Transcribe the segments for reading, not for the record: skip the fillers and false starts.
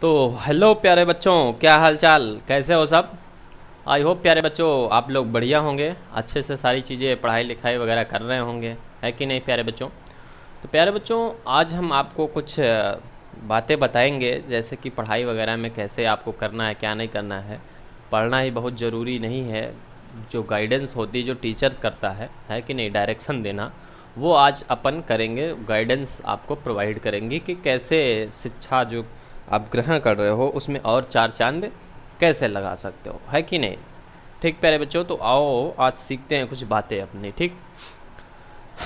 तो हेलो प्यारे बच्चों, क्या हाल चाल, कैसे हो सब। आई होप प्यारे बच्चों आप लोग बढ़िया होंगे, अच्छे से सारी चीज़ें पढ़ाई लिखाई वगैरह कर रहे होंगे, है कि नहीं प्यारे बच्चों। तो प्यारे बच्चों, आज हम आपको कुछ बातें बताएंगे, जैसे कि पढ़ाई वगैरह में कैसे आपको करना है, क्या नहीं करना है। पढ़ना ही बहुत ज़रूरी नहीं है, जो गाइडेंस होती है, जो टीचर्स करता है कि नहीं, डायरेक्शन देना, वो आज अपन करेंगे। गाइडेंस आपको प्रोवाइड करेंगे कि कैसे शिक्षा जो आप ग्रहण कर रहे हो उसमें और चार चांद कैसे लगा सकते हो, है कि नहीं। ठीक प्यारे बच्चों, तो आओ आज सीखते हैं कुछ बातें अपनी। ठीक,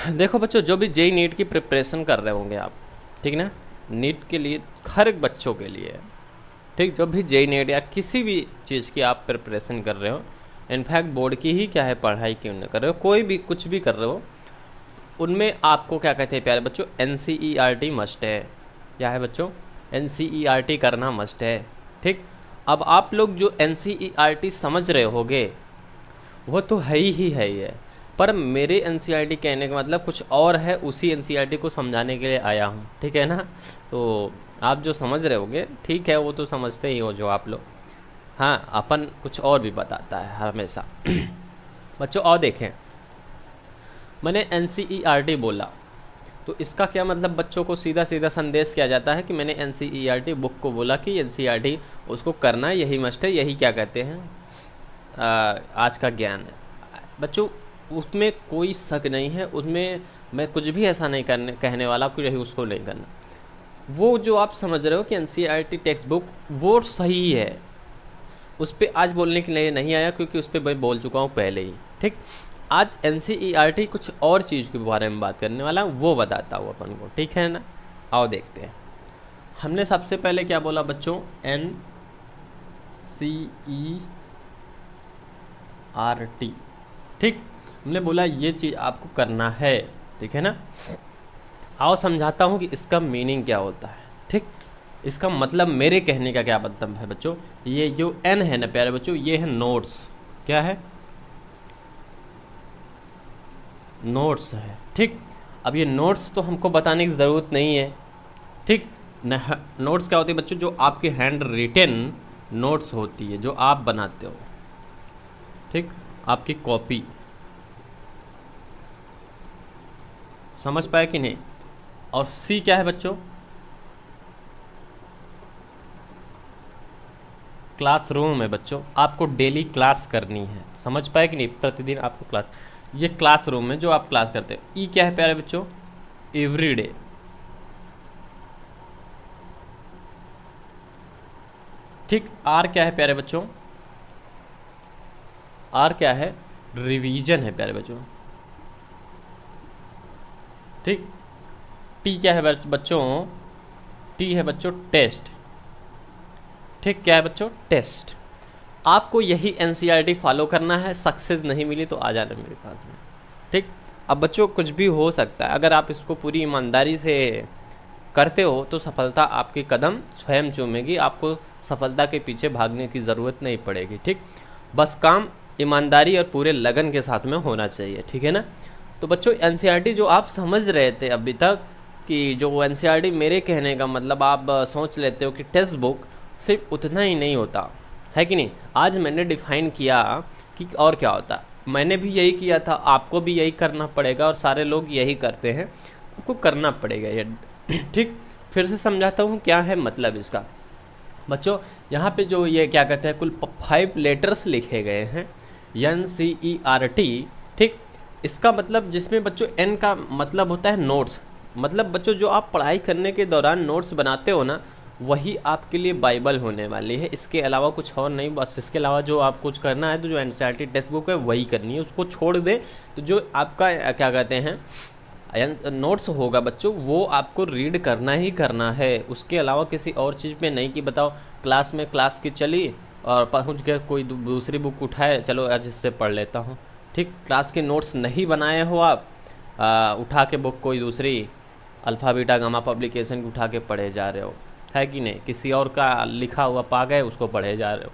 देखो बच्चों, जो भी जेई नीट की प्रिपरेशन कर रहे होंगे आप, ठीक ना, नीट के लिए हर एक बच्चों के लिए, ठीक, जब भी जेई नीट या किसी भी चीज़ की आप प्रिपरेशन कर रहे हो, इनफैक्ट बोर्ड की ही क्या है पढ़ाई क्यों नहीं कर रहे हो, कोई भी कुछ भी कर रहे हो, उनमें आपको क्या कहते हैं प्यारे बच्चों, एनसीईआरटी मस्ट है। क्या है बच्चों, एनसीईआरटी करना मस्ट है। ठीक, अब आप लोग जो एनसीईआरटी समझ रहे होगे वो तो है ही है, पर मेरे एनसीईआरटी कहने का मतलब कुछ और है, उसी एनसीईआरटी को समझाने के लिए आया हूँ, ठीक है ना। तो आप जो समझ रहे होगे ठीक है, वो तो समझते ही हो जो आप लोग। हाँ, अपन कुछ और भी बताता है हमेशा। बच्चों और देखें, मैंने एनसीईआरटी बोला तो इसका क्या मतलब, बच्चों को सीधा सीधा संदेश किया जाता है कि मैंने एनसीईआरटी बुक को बोला कि एनसीईआरटी उसको करना है, यही मस्ट है, यही क्या कहते हैं आज का ज्ञान है। बच्चों उसमें कोई शक नहीं है, उसमें मैं कुछ भी ऐसा नहीं करने कहने वाला कि यही उसको नहीं करना। वो जो आप समझ रहे हो कि एनसीईआरटी टेक्स्ट बुक वो सही है, उस पर आज बोलने के लिए नहीं आया क्योंकि उस पर मैं बोल चुका हूँ पहले ही। ठीक, आज एनसीईआरटी कुछ और चीज़ के बारे में बात करने वाला हूँ, वो बताता हूँ अपन को, ठीक है ना। आओ देखते हैं, हमने सबसे पहले क्या बोला बच्चों, एनसीईआरटी। ठीक, हमने बोला ये चीज़ आपको करना है, ठीक है ना। आओ समझाता हूँ कि इसका मीनिंग क्या होता है। ठीक, इसका मतलब मेरे कहने का क्या मतलब है बच्चों, ये जो एन है ना प्यारे बच्चों, ये है नोट्स। क्या है, नोट्स है। ठीक, अब ये नोट्स तो हमको बताने की ज़रूरत नहीं है। ठीक, नोट्स क्या होती है बच्चों, जो आपकी हैंड रिटेन नोट्स होती है, जो आप बनाते हो। ठीक, आपकी कॉपी, समझ पाए कि नहीं। और सी क्या है बच्चों, क्लासरूम है बच्चों, आपको डेली क्लास करनी है, समझ पाए कि नहीं, प्रतिदिन आपको क्लास, ये क्लासरूम में जो आप क्लास करते हो। ई क्या है प्यारे बच्चों, एवरीडे। ठीक, आर क्या है प्यारे बच्चों, आर क्या है, रिवीजन है प्यारे बच्चों। ठीक, टी क्या है बच्चों, टी है बच्चों टेस्ट। ठीक, क्या है बच्चों, टेस्ट। आपको यही एनसीईआरटी फॉलो करना है, सक्सेस नहीं मिली तो आ जाना मेरे पास में। ठीक, अब बच्चों कुछ भी हो सकता है, अगर आप इसको पूरी ईमानदारी से करते हो तो सफलता आपके कदम स्वयं चूमेगी, आपको सफलता के पीछे भागने की ज़रूरत नहीं पड़ेगी। ठीक, बस काम ईमानदारी और पूरे लगन के साथ में होना चाहिए, ठीक है ना। तो बच्चों एनसीईआरटी जो आप समझ रहे थे अभी तक, कि जो एनसीईआरटी मेरे कहने का मतलब आप सोच लेते हो कि टेक्स्ट बुक सिर्फ उतना ही नहीं होता, है कि नहीं। आज मैंने डिफाइन किया कि और क्या होता है, मैंने भी यही किया था, आपको भी यही करना पड़ेगा, और सारे लोग यही करते हैं, आपको करना पड़ेगा ये। ठीक, फिर से समझाता हूँ क्या है मतलब इसका। बच्चों यहाँ पे जो ये क्या कहते हैं, कुल 5 लेटर्स लिखे गए हैं, NCERT। ठीक, इसका मतलब, जिसमें बच्चों एन का मतलब होता है नोट्स, मतलब बच्चों जो आप पढ़ाई करने के दौरान नोट्स बनाते हो ना, वही आपके लिए बाइबल होने वाली है, इसके अलावा कुछ और नहीं। बस इसके अलावा जो आप कुछ करना है तो जो एनसीईआरटी टेक्स्ट बुक है वही करनी है, उसको छोड़ दे तो जो आपका क्या कहते हैं नोट्स होगा बच्चों, वो आपको रीड करना ही करना है, उसके अलावा किसी और चीज़ पे नहीं कि बताओ क्लास में क्लास की चली और पहुंच गए कोई दूसरी बुक उठाए, चलो आज इससे पढ़ लेता हूँ। ठीक, क्लास के नोट्स नहीं बनाए हो आप, उठा के बुक कोई दूसरी अल्फ़ा बीटा गामा पब्लिकेशन की उठा के पढ़े जा रहे हो, है कि नहीं, किसी और का लिखा हुआ पा गए उसको पढ़े जा रहे हो,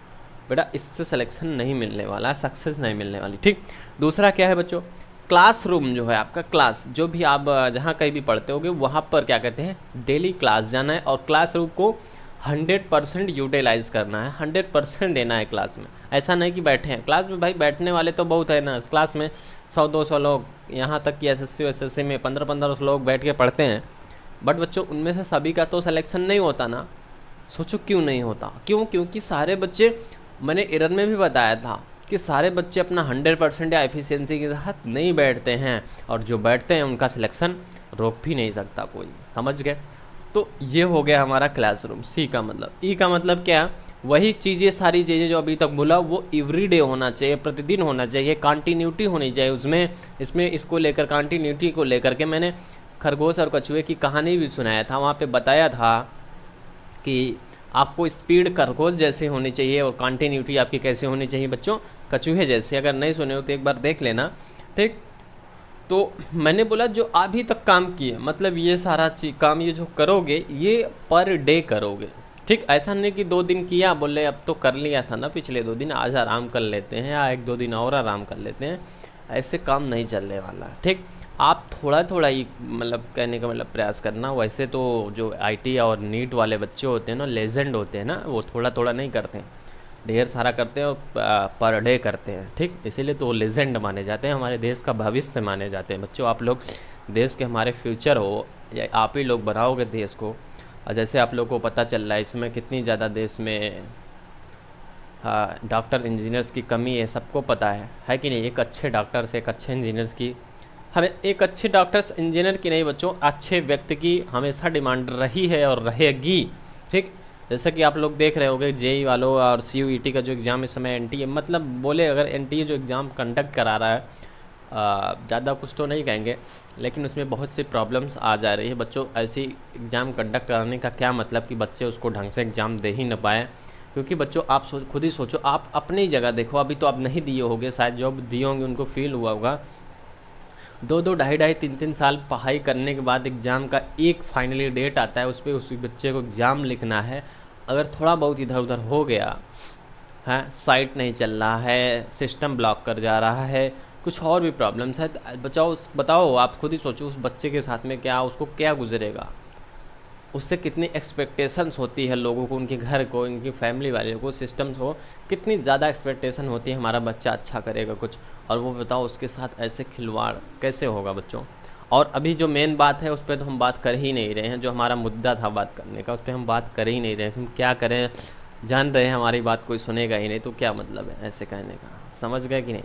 बेटा इससे सिलेक्शन नहीं मिलने वाला, सक्सेस नहीं मिलने वाली। ठीक, दूसरा क्या है बच्चों, क्लासरूम जो है आपका, क्लास जो भी आप जहाँ कहीं भी पढ़ते होगे वहाँ पर क्या कहते हैं डेली क्लास जाना है, और क्लासरूम को 100% यूटिलाइज़ करना है, 100% देना है क्लास में। ऐसा नहीं कि बैठे हैं क्लास में, भाई बैठने वाले तो बहुत है ना क्लास में, 100-200 लोग, यहाँ तक कि SSC में 15-15 लोग बैठ के पढ़ते हैं, बट बच्चों उनमें से सभी का तो सिलेक्शन नहीं होता ना। सोचो क्यों नहीं होता, क्योंकि सारे बच्चे, मैंने एरर में भी बताया था कि सारे बच्चे अपना 100% या एफिशिएंसी के साथ नहीं बैठते हैं, और जो बैठते हैं उनका सिलेक्शन रोक भी नहीं सकता कोई, समझ गए। तो ये हो गया हमारा क्लासरूम। सी का मतलब, ई का मतलब क्या, वही चीज़ें, सारी चीज़ें जो अभी तक बोला वो एवरीडे होना चाहिए, प्रतिदिन होना चाहिए, कंटिन्यूटी होनी चाहिए उसमें। इसमें इसको लेकर, कंटिन्यूटी को लेकर के मैंने खरगोश और कछुए की कहानी भी सुनाया था, वहाँ पे बताया था कि आपको स्पीड खरगोश जैसी होनी चाहिए और कंटिन्यूटी आपकी कैसे होनी चाहिए बच्चों, कछुए जैसे। अगर नहीं सुने हो तो एक बार देख लेना, ठीक। तो मैंने बोला जो अभी तक काम किए, मतलब ये सारा चीज काम ये जो करोगे ये पर डे करोगे, ठीक। ऐसा नहीं कि 2 दिन किया बोले अब तो कर लिया था ना पिछले 2 दिन, आज आराम कर लेते हैं या 1-2 दिन और आराम कर लेते हैं, ऐसे काम नहीं चलने वाला, ठीक। आप थोड़ा थोड़ा ही, मतलब कहने का मतलब प्रयास करना। वैसे तो जो IT और नीट वाले बच्चे होते हैं ना, लेजेंड होते हैं ना, वो थोड़ा थोड़ा नहीं करते हैं, ढेर सारा करते हैं और पर डे करते हैं, ठीक। इसीलिए तो लेजेंड माने जाते हैं, हमारे देश का भविष्य माने जाते हैं बच्चों। आप लोग देश के हमारे फ्यूचर हो, या आप ही लोग बनाओगे देश को। और जैसे आप लोग को पता चल रहा है इसमें कितनी ज़्यादा देश में डॉक्टर इंजीनियर्स की कमी है, सबको पता है कि नहीं। एक अच्छे डॉक्टर से, एक अच्छे इंजीनियर्स की, हमें एक अच्छे डॉक्टर्स इंजीनियर की नहीं बच्चों, अच्छे व्यक्ति की हमेशा डिमांड रही है और रहेगी, ठीक। जैसा कि आप लोग देख रहे होंगे JEE वालों और CUET का जो एग्ज़ाम इस समय NTA, मतलब बोले अगर NTA जो एग्ज़ाम कंडक्ट करा रहा है, ज़्यादा कुछ तो नहीं कहेंगे, लेकिन उसमें बहुत सी प्रॉब्लम्स आ जा रही है बच्चों। ऐसी एग्ज़ाम कंडक्ट कराने का क्या मतलब कि बच्चे उसको ढंग से एग्ज़ाम दे ही न पाए। क्योंकि बच्चों आप खुद ही सोचो, आप अपनी जगह देखो, अभी तो आप नहीं दिए होंगे, शायद जो दिए होंगे उनको फील हुआ होगा, 2-2, 2.5-2.5, 3-3 साल पढ़ाई करने के बाद एग्ज़ाम का एक फाइनली डेट आता है, उस पर उसी बच्चे को एग्ज़ाम लिखना है। अगर थोड़ा बहुत इधर उधर हो गया है, साइट नहीं चल रहा है, सिस्टम ब्लॉक कर जा रहा है, कुछ और भी प्रॉब्लम्स है, बताओ आप खुद ही सोचो उस बच्चे के साथ में क्या, उसको क्या गुजरेगा, उससे कितनी एक्सपेक्टेशंस होती है लोगों को, उनके घर को, उनकी फैमिली वाले को, सिस्टम्स को, कितनी ज़्यादा एक्सपेक्टेशन होती है हमारा बच्चा अच्छा करेगा कुछ, और वो बताओ उसके साथ ऐसे खिलवाड़ कैसे होगा बच्चों। और अभी जो मेन बात है उस पर तो हम बात कर ही नहीं रहे हैं, जो हमारा मुद्दा था बात करने का उस पर हम बात कर ही नहीं रहे हैं। हम क्या करें, जान रहे हैं हमारी बात कोई सुनेगा ही नहीं, तो क्या मतलब है ऐसे कहने का, समझ गए कि नहीं।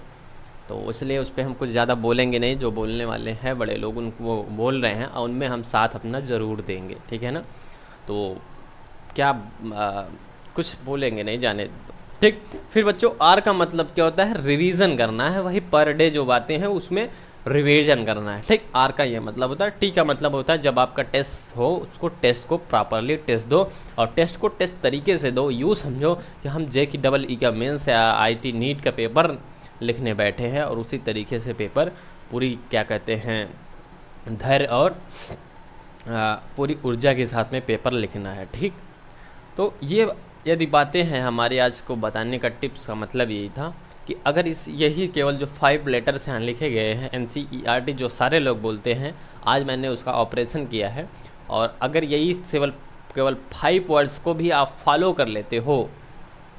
तो इसलिए उस पर हम कुछ ज़्यादा बोलेंगे नहीं, जो बोलने वाले हैं बड़े लोग उनको वो बोल रहे हैं और उनमें हम साथ अपना ज़रूर देंगे, ठीक है ना। तो क्या कुछ बोलेंगे नहीं, जाने दो, ठीक। फिर बच्चों आर का मतलब क्या होता है, रिवीजन करना है, वही पर डे जो बातें हैं उसमें रिवीजन करना है, ठीक। आर का ये मतलब होता है। टी का मतलब होता है जब आपका टेस्ट हो उसको टेस्ट को प्रॉपरली टेस्ट दो, और टेस्ट को टेस्ट तरीके से दो। यूँ समझो कि हम JEE का मेंस या IT नीट का पेपर लिखने बैठे हैं और उसी तरीके से पेपर पूरी क्या कहते हैं धैर्य और पूरी ऊर्जा के साथ में पेपर लिखना है, ठीक। तो ये यदि बातें हैं हमारी आज को बताने का टिप्स का मतलब यही था कि अगर यही केवल जो 5 लेटर्स यहाँ लिखे गए हैं NCERT जो सारे लोग बोलते हैं, आज मैंने उसका ऑपरेशन किया है, और अगर यही केवल 5 वर्ड्स को भी आप फॉलो कर लेते हो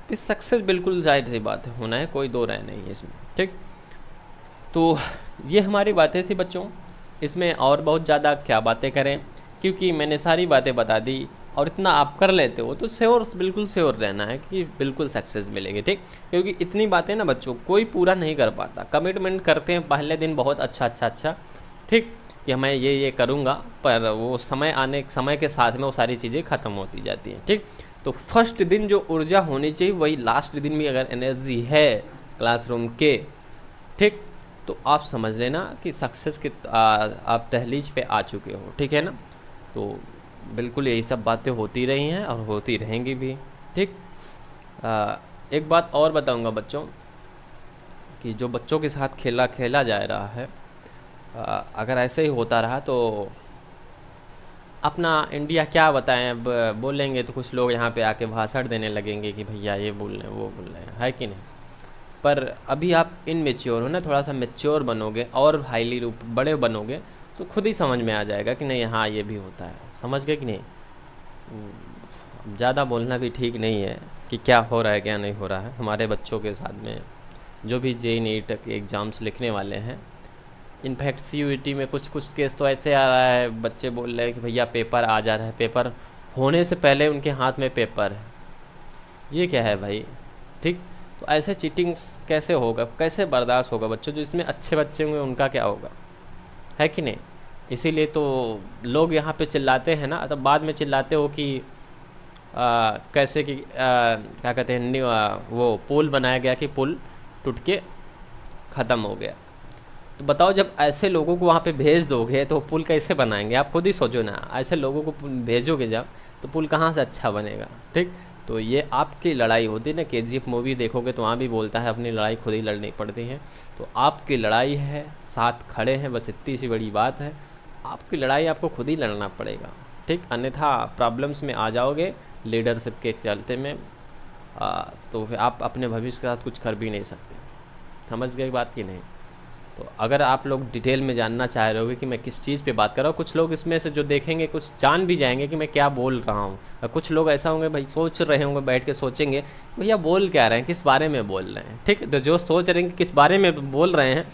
तो सक्सेस बिल्कुल जाहिर सी बात है होना है, कोई दो राय नहीं है इसमें, ठीक। तो ये हमारी बातें थी बच्चों, इसमें और बहुत ज़्यादा क्या बातें करें, क्योंकि मैंने सारी बातें बता दी और इतना आप कर लेते हो तो श्योर, बिल्कुल श्योर रहना है कि बिल्कुल सक्सेस मिलेगी, ठीक। क्योंकि इतनी बातें ना बच्चों कोई पूरा नहीं कर पाता, कमिटमेंट करते हैं पहले दिन बहुत अच्छा, ठीक, कि मैं ये करूँगा, पर वो समय के साथ में वो सारी चीज़ें ख़त्म होती जाती हैं, ठीक। तो फर्स्ट दिन जो ऊर्जा होनी चाहिए वही लास्ट दिन भी अगर एनर्जी है क्लासरूम के, ठीक, तो आप समझ लेना कि सक्सेस के आप दहलीज पे आ चुके हो, ठीक है ना। तो बिल्कुल यही सब बातें होती रही हैं और होती रहेंगी भी, ठीक। एक बात और बताऊंगा बच्चों कि जो बच्चों के साथ खेला जा रहा है, अगर ऐसे ही होता रहा तो अपना इंडिया क्या बताएं, अब बोलेंगे तो कुछ लोग यहाँ पे आके भाषण देने लगेंगे कि भैया ये बोल रहे हैं वो बोल रहे हैं, है कि नहीं। पर अभी आप इनमेच्योर हो ना, थोड़ा सा मेच्योर बनोगे और हाईली रूप बड़े बनोगे तो खुद ही समझ में आ जाएगा कि नहीं हाँ ये भी होता है, समझ गए कि नहीं। ज़्यादा बोलना भी ठीक नहीं है कि क्या हो रहा है क्या नहीं हो रहा है हमारे बच्चों के साथ में, जो भी जे नीट के एग्ज़ाम्स लिखने वाले हैं। इनफैक्ट सीयूईटी में कुछ कुछ केस तो ऐसे आ रहा है, बच्चे बोल रहे हैं कि भैया पेपर आ जा रहा है, पेपर होने से पहले उनके हाथ में पेपर है। ये क्या है भाई? ठीक। तो ऐसे चीटिंग्स कैसे होगा, कैसे बर्दाश्त होगा बच्चों? जो इसमें अच्छे बच्चे होंगे उनका क्या होगा, है कि नहीं? इसीलिए तो लोग यहाँ पे चिल्लाते हैं ना, तब बाद में चिल्लाते हो कि कैसे कि क्या कहते हैं वो पुल बनाया गया कि पुल टूट के ख़त्म हो गया। तो बताओ, जब ऐसे लोगों को वहाँ पे भेज दोगे तो पुल कैसे बनाएंगे? आप खुद ही सोचो ना, ऐसे लोगों को भेजोगे जब, तो पुल कहाँ से अच्छा बनेगा? ठीक। तो ये आपकी लड़ाई होती है ना, केजीएफ मूवी देखोगे तो वहाँ भी बोलता है अपनी लड़ाई खुद ही लड़नी पड़ती है। तो आपकी लड़ाई है, साथ खड़े हैं, बस इतनी सी बड़ी बात है, आपकी लड़ाई आपको खुद ही लड़ना पड़ेगा। ठीक। अन्यथा प्रॉब्लम्स में आ जाओगे लीडरशिप के चलते में, तो फिर आप अपने भविष्य के साथ कुछ कर भी नहीं सकते। समझ गए बात की नहीं? तो अगर आप लोग डिटेल में जानना चाह रहे होगे कि मैं किस चीज़ पे बात कर रहा हूँ, कुछ लोग इसमें से जो देखेंगे कुछ जान भी जाएंगे कि मैं क्या बोल रहा हूँ, और कुछ लोग ऐसा होंगे भाई सोच रहे होंगे, बैठ के सोचेंगे भैया बोल क्या रहे हैं, किस बारे में बोल रहे हैं। ठीक। तो जो सोच रहे हैं कि किस बारे में बोल रहे हैं,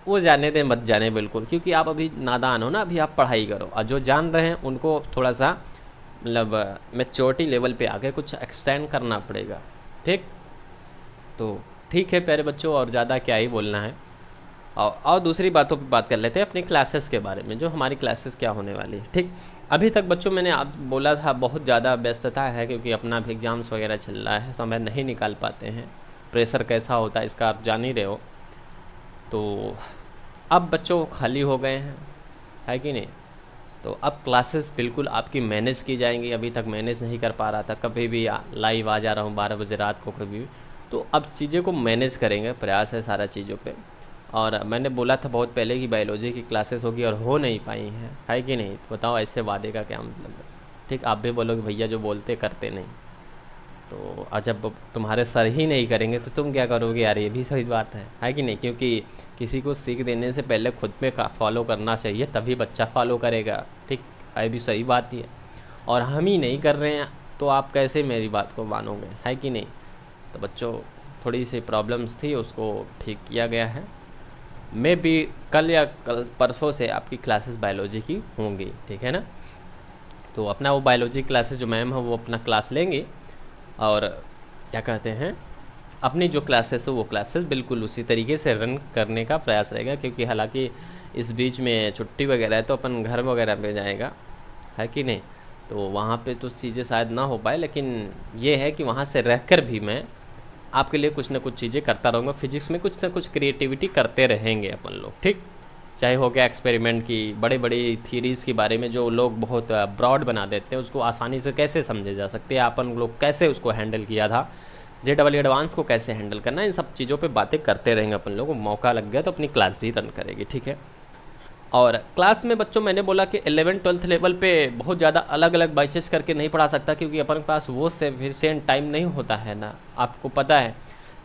वो जाने दें, मत जाने बिल्कुल, क्योंकि आप अभी नादान हो ना, अभी आप पढ़ाई करो। और जो जान रहे हैं उनको थोड़ा सा मतलब मैच्योरिटी लेवल पे आके कुछ एक्सटेंड करना पड़ेगा। ठीक। तो ठीक है प्यारे बच्चों, और ज़्यादा क्या ही बोलना है। और दूसरी बातों पे बात कर लेते हैं, अपनी क्लासेस के बारे में, जो हमारी क्लासेस क्या होने वाली है। ठीक। अभी तक बच्चों मैंने आप बोला था बहुत ज़्यादा व्यस्तता है, क्योंकि अपना भी एग्ज़ाम्स वगैरह चल रहा है, समय नहीं निकाल पाते हैं। प्रेशर कैसा होता है इसका आप जान ही रहे हो। तो अब बच्चों खाली हो गए हैं, है कि नहीं? तो अब क्लासेस बिल्कुल आपकी मैनेज की जाएंगी। अभी तक मैनेज नहीं कर पा रहा था, कभी भी लाइव आ जा रहा हूँ 12 बजे रात को कभी भी। तो अब चीज़ें को मैनेज करेंगे, प्रयास है सारा चीज़ों पे। और मैंने बोला था बहुत पहले कि बायोलॉजी की क्लासेस होगी, और हो नहीं पाई हैं, है कि नहीं? तो बताओ ऐसे वादे का क्या मतलब है? ठीक। आप भी बोलोगे भैया जो बोलते करते नहीं। तो जब तुम्हारे सर ही नहीं करेंगे तो तुम क्या करोगे यार? ये भी सही बात है कि नहीं? क्योंकि किसी को सीख देने से पहले खुद पे फॉलो करना चाहिए, तभी बच्चा फॉलो करेगा। ठीक। ये भी सही बात ही है। और हम ही नहीं कर रहे हैं तो आप कैसे मेरी बात को मानोगे, है कि नहीं? तो बच्चों थोड़ी सी प्रॉब्लम्स थी, उसको ठीक किया गया है। मैं भी कल या कल परसों से आपकी क्लासेस बायोलॉजी की होंगी, ठीक है ना? तो अपना वो बायोलॉजी क्लासेस जो मैम है वो अपना क्लास लेंगे, और क्या कहते हैं, अपनी जो क्लासेस है वो क्लासेस बिल्कुल उसी तरीके से रन करने का प्रयास रहेगा। क्योंकि हालांकि इस बीच में छुट्टी वगैरह है तो अपन घर वगैरह पे जाएगा, है कि नहीं? तो वहाँ पे तो चीज़ें शायद ना हो पाए, लेकिन ये है कि वहाँ से रहकर भी मैं आपके लिए कुछ ना कुछ चीज़ें करता रहूँगा। फिजिक्स में कुछ ना कुछ क्रिएटिविटी करते रहेंगे अपन लोग। ठीक। चाहे हो गया एक्सपेरिमेंट की, बड़े बड़ी थीरीज़ के बारे में जो लोग बहुत ब्रॉड बना देते हैं, उसको आसानी से कैसे समझे जा सकते हैं, अपन लोग कैसे उसको हैंडल किया था, JEE एडवांस को कैसे हैंडल करना है, इन सब चीज़ों पे बातें करते रहेंगे अपन लोग। मौका लग गया तो अपनी क्लास भी रन करेगी, ठीक है? और क्लास में बच्चों मैंने बोला कि 11th-12th लेवल पे बहुत ज़्यादा अलग अलग बैचेस करके नहीं पढ़ा सकता, क्योंकि अपन के पास वो सफिशिएंट टाइम नहीं होता है ना, आपको पता है।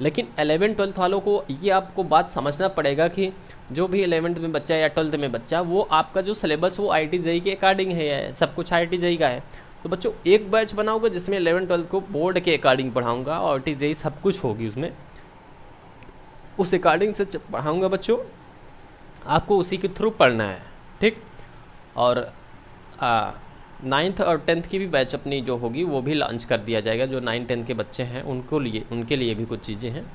लेकिन 11th-12th वालों को ये आपको बात समझना पड़ेगा कि जो भी 11th में बच्चा या 12th में बच्चा, वो आपका जो सिलेबस वो IIT JEE के अकॉर्डिंग है, सब कुछ IIT JEE का है। तो बच्चों एक बैच बनाओगे जिसमें 11th-12th को बोर्ड के अकॉर्डिंग पढ़ाऊँगा, और IIT JEE सब कुछ होगी उसमें, उस अकॉर्डिंग से पढ़ाऊँगा बच्चों, आपको उसी के थ्रू पढ़ना है। ठीक। और 9th और 10th की भी बैच अपनी जो होगी वो भी लॉन्च कर दिया जाएगा। जो 9-10 के बच्चे हैं उनके लिए भी कुछ चीज़ें हैं,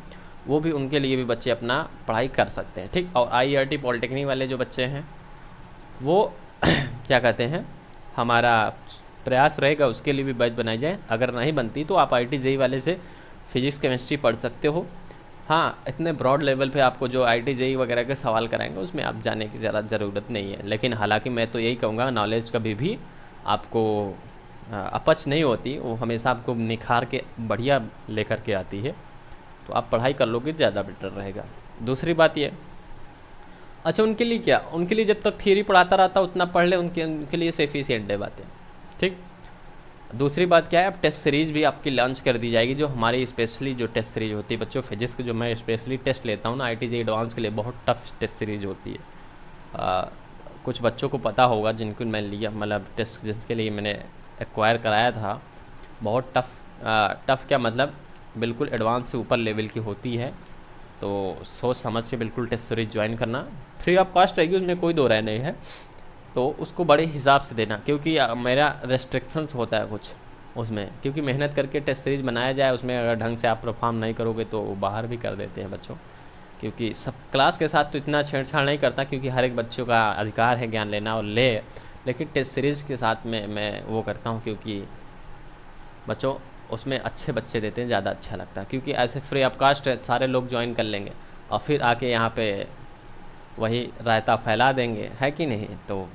वो भी उनके लिए भी बच्चे अपना पढ़ाई कर सकते हैं। ठीक। और IIT पॉलिटेक्निक वाले जो बच्चे हैं वो क्या कहते हैं, हमारा प्रयास रहेगा उसके लिए भी बैच बनाई जाए। अगर नहीं बनती तो आप IIT JEE वाले से फिजिक्स केमिस्ट्री पढ़ सकते हो। हाँ, इतने ब्रॉड लेवल पे आपको जो IIT JEE वगैरह के सवाल कराएंगे उसमें आप जाने की ज़्यादा ज़रूरत नहीं है। लेकिन हालांकि मैं तो यही कहूँगा, नॉलेज कभी भी आपको अपच नहीं होती, वो हमेशा आपको निखार के बढ़िया लेकर के आती है। तो आप पढ़ाई कर लोगे ज़्यादा बेटर रहेगा। दूसरी बात ये, अच्छा उनके लिए क्या, उनके लिए जब तक थियरी पढ़ाता रहता उतना पढ़ ले, उनके लिए सफिशिएंट है बातें। ठीक। दूसरी बात क्या है, अब टेस्ट सीरीज़ भी आपकी लॉन्च कर दी जाएगी, जो हमारी स्पेशली जो टेस्ट सीरीज़ होती है बच्चों, फिजिक्स की जो मैं स्पेशली टेस्ट लेता हूँ ना IIT JEE एडवांस के लिए, बहुत टफ टेस्ट सीरीज़ होती है। कुछ बच्चों को पता होगा जिनको मैं लिया, मतलब टेस्ट जिसके लिए मैंने एक्वायर कराया था, बहुत टफ़ क्या मतलब बिल्कुल एडवांस से ऊपर लेवल की होती है। तो सोच समझ के बिल्कुल टेस्ट सीरीज ज्वाइन करना, फ्री ऑफ कॉस्ट रहेगी, उसमें कोई दो राय नहीं है। तो उसको बड़े हिसाब से देना, क्योंकि मेरा रेस्ट्रिक्शंस होता है कुछ उसमें, क्योंकि मेहनत करके टेस्ट सीरीज बनाया जाए, उसमें अगर ढंग से आप परफॉर्म नहीं करोगे तो बाहर भी कर देते हैं बच्चों। क्योंकि सब क्लास के साथ तो इतना छेड़छाड़ नहीं करता, क्योंकि हर एक बच्चों का अधिकार है ज्ञान लेना और ले, लेकिन टेस्ट सीरीज़ के साथ में मैं वो करता हूँ, क्योंकि बच्चों उसमें अच्छे बच्चे देते हैं, ज़्यादा अच्छा लगता है। क्योंकि ऐसे फ्री ऑफ कास्ट सारे लोग ज्वाइन कर लेंगे और फिर आके यहाँ पे वही रायता फैला देंगे, है कि नहीं। तो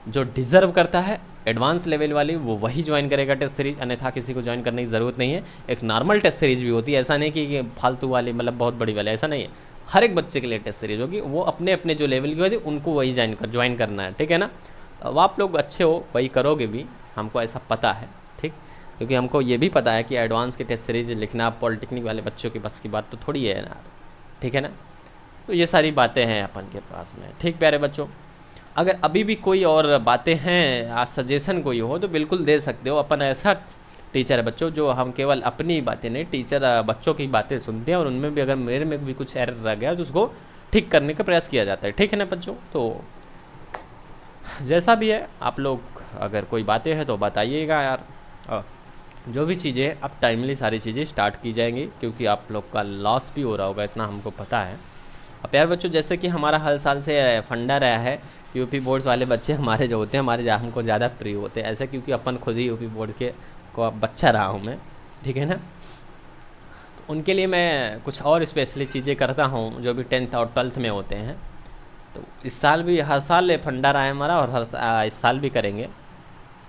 जो डिज़र्व करता है एडवांस लेवल वाली वो वही ज्वाइन करेगा टेस्ट सीरीज, अन्यथा किसी को ज्वाइन करने की ज़रूरत नहीं है। एक नॉर्मल टेस्ट सीरीज भी होती है, ऐसा नहीं कि फालतू वाली मतलब बहुत बड़ी वाली, ऐसा नहीं है। हर एक बच्चे के लिए टेस्ट सीरीज होगी, वो अपने अपने जो लेवल की होती है उनको वही ज्वाइन करना है, ठीक है ना। अब आप लोग अच्छे हो वही करोगे भी, हमको ऐसा पता है, ठीक। क्योंकि हमको ये भी पता है कि एडवांस के टेस्ट सीरीज लिखना पॉलिटेक्निक वाले बच्चों के बस की बात तो थोड़ी है ना, ठीक है ना। तो ये सारी बातें हैं अपन के पास में, ठीक प्यारे बच्चों। अगर अभी भी कोई और बातें हैं, आप सजेशन कोई हो तो बिल्कुल दे सकते हो। अपन ऐसा टीचर है बच्चों जो हम केवल अपनी बातें नहीं, टीचर बच्चों की बातें सुनते हैं और उनमें भी अगर मेरे में भी कुछ एरर रह गया तो उसको ठीक करने का प्रयास किया जाता है, ठीक है ना बच्चों। तो जैसा भी है आप लोग अगर कोई बातें हैं तो बताइएगा यार। जो भी चीज़ें अब टाइमली सारी चीज़ें स्टार्ट की जाएंगी, क्योंकि आप लोग का लॉस भी हो रहा होगा, इतना हमको पता है। अब प्यारे बच्चों जैसे कि हमारा हर साल से फंडा रहा है, यूपी बोर्ड वाले बच्चे हमारे जो होते हैं हमारे हमको ज़्यादा प्रिय होते हैं, ऐसा क्योंकि अपन खुद ही यूपी बोर्ड के को बच्चा रहा हूँ मैं, ठीक है ना। तो उनके लिए मैं कुछ और स्पेशली चीज़ें करता हूँ जो भी 10th और 12th में होते हैं। तो इस साल भी हर साल फंडा रहा है हमारा और इस साल भी करेंगे।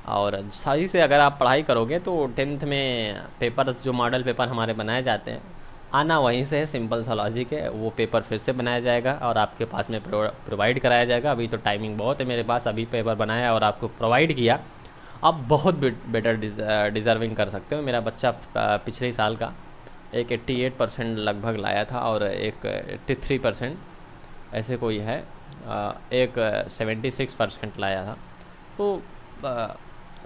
और सही से अगर आप पढ़ाई करोगे तो 10th में पेपर्स जो मॉडल पेपर हमारे बनाए जाते हैं, आना वहीं से है, सिंपल सा लॉजिक है। वो पेपर फिर से बनाया जाएगा और आपके पास में प्रोवाइड कराया जाएगा। अभी तो टाइमिंग बहुत है मेरे पास, अभी पेपर बनाया और आपको प्रोवाइड किया, आप बहुत बेटर डिज़र्विंग कर सकते हो। मेरा बच्चा पिछले साल का एक 88% लगभग लाया था और एक 83% ऐसे कोई है, एक 76% लाया था। तो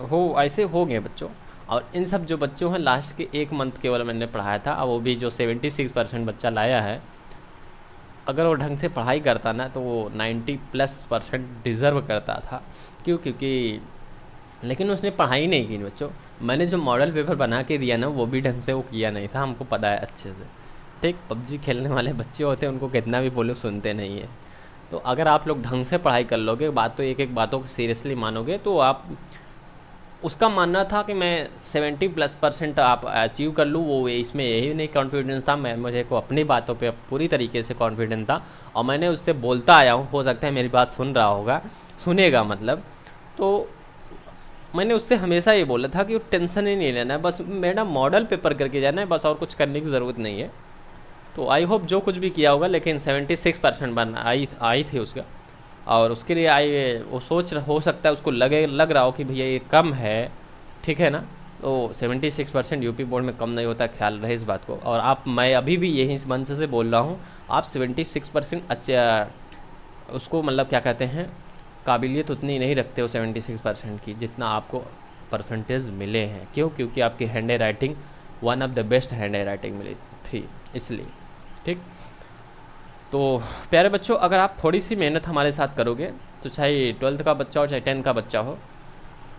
हो ऐसे हो गए बच्चों। और इन सब जो बच्चों हैं लास्ट के एक मंथ केवल मैंने पढ़ाया था, अब वो भी जो 76% बच्चा लाया है, अगर वो ढंग से पढ़ाई करता ना तो वो 90+% डिज़र्व करता था। क्योंकि लेकिन उसने पढ़ाई नहीं की बच्चों। मैंने जो मॉडल पेपर बना के दिया ना वो भी ढंग से वो किया नहीं था, हमको पता है अच्छे से, ठीक। पबजी खेलने वाले बच्चे होते हैं, उनको कितना भी बोलो सुनते नहीं है। तो अगर आप लोग ढंग से पढ़ाई कर लोगे, बात तो एक बातों को सीरियसली मानोगे, तो आप उसका मानना था कि मैं 70+% आप अचीव कर लूँ, वो इसमें यही नहीं कॉन्फिडेंस था। मुझे को अपनी बातों पे पूरी तरीके से कॉन्फिडेंस था और मैंने उससे बोलता आया हूँ, हो सकता है मेरी बात सुन रहा होगा, सुनेगा मतलब। तो मैंने उससे हमेशा ये बोला था कि टेंशन ही नहीं लेना है, बस मैडम मॉडल पेपर करके जाना है, बस और कुछ करने की ज़रूरत नहीं है। तो आई होप जो कुछ भी किया होगा, लेकिन 76% बन आई थी उसका। और उसके लिए वो हो सकता है उसको लग रहा हो कि भैया ये कम है, ठीक है ना। तो 76% यूपी बोर्ड में कम नहीं होता, ख्याल रहे इस बात को। और मैं अभी भी यही मंच से बोल रहा हूँ, आप 76% अच्छा उसको मतलब क्या कहते हैं, काबिलियत उतनी नहीं रखते हो 76% की जितना आपको परसेंटेज मिले हैं। क्यों? क्योंकि आपकी handwriting one of the best handwriting मिली थी, इसलिए, ठीक। तो प्यारे बच्चों अगर आप थोड़ी सी मेहनत हमारे साथ करोगे तो चाहे 12th का बच्चा हो चाहे 10th का बच्चा हो,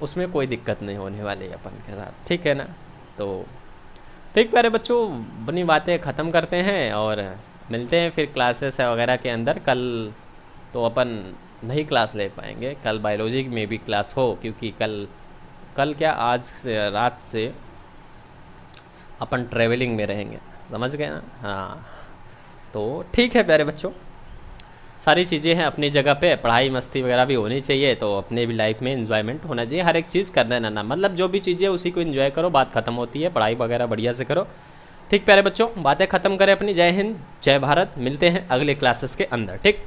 उसमें कोई दिक्कत नहीं होने वाली है अपन के साथ, ठीक है ना। तो ठीक प्यारे बच्चों, अपनी बातें ख़त्म करते हैं और मिलते हैं फिर क्लासेस वगैरह के अंदर। कल तो अपन नहीं क्लास ले पाएंगे, कल बायोलॉजी में भी क्लास हो, क्योंकि कल क्या आज से रात से अपन ट्रैवलिंग में रहेंगे, समझ गए ना। हाँ तो ठीक है प्यारे बच्चों, सारी चीज़ें हैं अपनी जगह पे, पढ़ाई मस्ती वगैरह भी होनी चाहिए, तो अपने भी लाइफ में एंजॉयमेंट होना चाहिए। हर एक चीज़ कर देना ना, मतलब जो भी चीज़ें उसी को एंजॉय करो, बात खत्म होती है। पढ़ाई वगैरह बढ़िया से करो, ठीक प्यारे बच्चों। बातें ख़त्म करें अपनी। जय हिंद, जय भारत। मिलते हैं अगले क्लासेस के अंदर, ठीक।